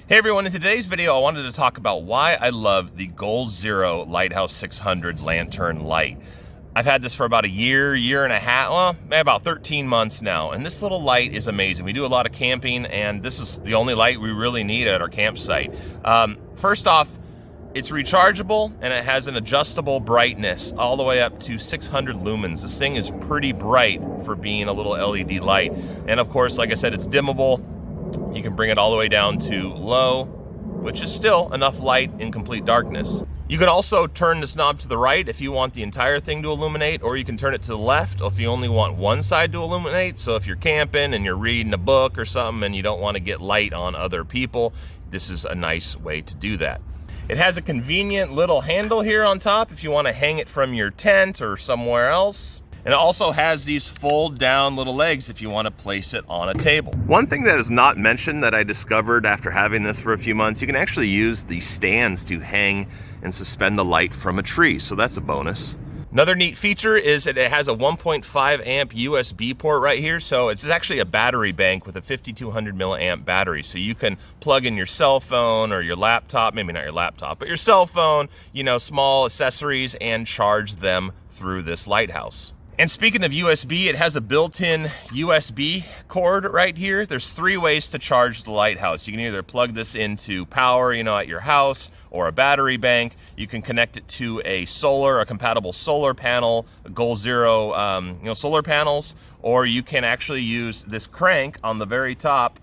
Hey everyone, in today's video I wanted to talk about why I love the Goal Zero Lighthouse 600 lantern light. I've had this for about a year and a half, well, maybe about 13 months now, and this little light is amazing. We do a lot of camping, and this is the only light we really need at our campsite. First off, it's rechargeable, and it has an adjustable brightness all the way up to 600 lumens. This thing is pretty bright for being a little LED light, and of course, like I said, it's dimmable. You can bring it all the way down to low, which is still enough light in complete darkness. You can also turn this knob to the right if you want the entire thing to illuminate, or you can turn it to the left if you only want one side to illuminate. So if you're camping and you're reading a book or something and you don't want to get light on other people, this is a nice way to do that. It has a convenient little handle here on top if you want to hang it from your tent or somewhere else. And it also has these fold down little legs if you want to place it on a table. One thing that is not mentioned that I discovered after having this for a few months, you can actually use the stands to hang and suspend the light from a tree. So that's a bonus. Another neat feature is that it has a 1.5 amp USB port right here. So it's actually a battery bank with a 5200 milliamp battery. So you can plug in your cell phone or your laptop, maybe not your laptop, but your cell phone, small accessories, and charge them through this lighthouse. And speaking of USB, it has a built-in USB cord right here. There's 3 ways to charge the lighthouse. You can either plug this into power, at your house, or a battery bank. You can connect it to a compatible solar panel, Goal Zero, solar panels, or you can actually use this crank on the very top.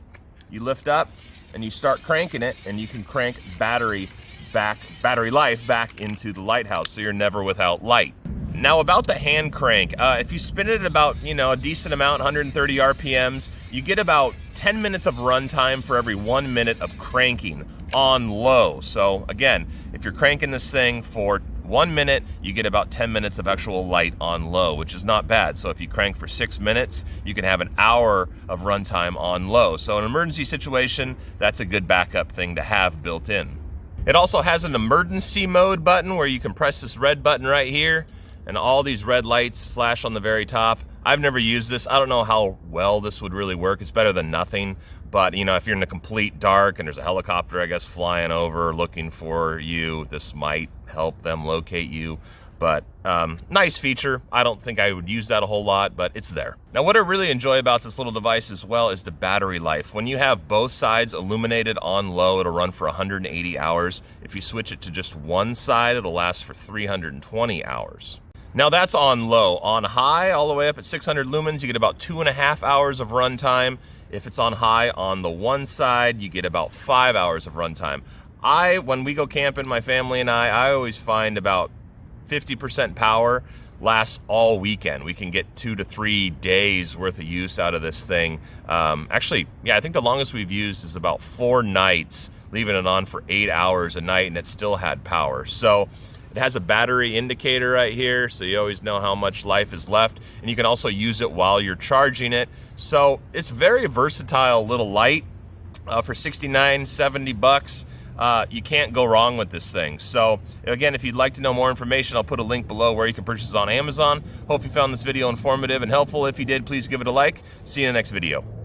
You lift up and you start cranking it, and you can crank battery life back into the lighthouse, so you're never without light. Now about the hand crank, if you spin it at about, a decent amount, 130 RPMs, you get about 10 minutes of run time for every 1 minute of cranking on low. So again, if you're cranking this thing for 1 minute, you get about 10 minutes of actual light on low, which is not bad. So if you crank for 6 minutes, you can have an hour of runtime on low. So in an emergency situation, that's a good backup thing to have built in. It also has an emergency mode button where you can press this red button right here, and all these red lights flash on the very top. I've never used this. I don't know how well this would really work. It's better than nothing. But, if you're in the complete dark and there's a helicopter, I guess, flying over looking for you, this might help them locate you. But nice feature. I don't think I would use that a whole lot, but it's there. Now, what I really enjoy about this little device as well is the battery life. When you have both sides illuminated on low, it'll run for 180 hours. If you switch it to just one side, it'll last for 320 hours. Now that's on low. On high, all the way up at 600 lumens, you get about 2.5 hours of runtime. If it's on high on the one side, you get about 5 hours of runtime. When we go camping, my family and I always find about 50% power lasts all weekend. We can get 2 to 3 days worth of use out of this thing. I think the longest we've used is about 4 nights, leaving it on for 8 hours a night, and it still had power. So it has a battery indicator right here, so you always know how much life is left, and you can also use it while you're charging it. So it's very versatile little light for $69, $70. You can't go wrong with this thing. So again, if you'd like to know more information, I'll put a link below where you can purchase it on Amazon. Hope you found this video informative and helpful. If you did, please give it a like. See you in the next video.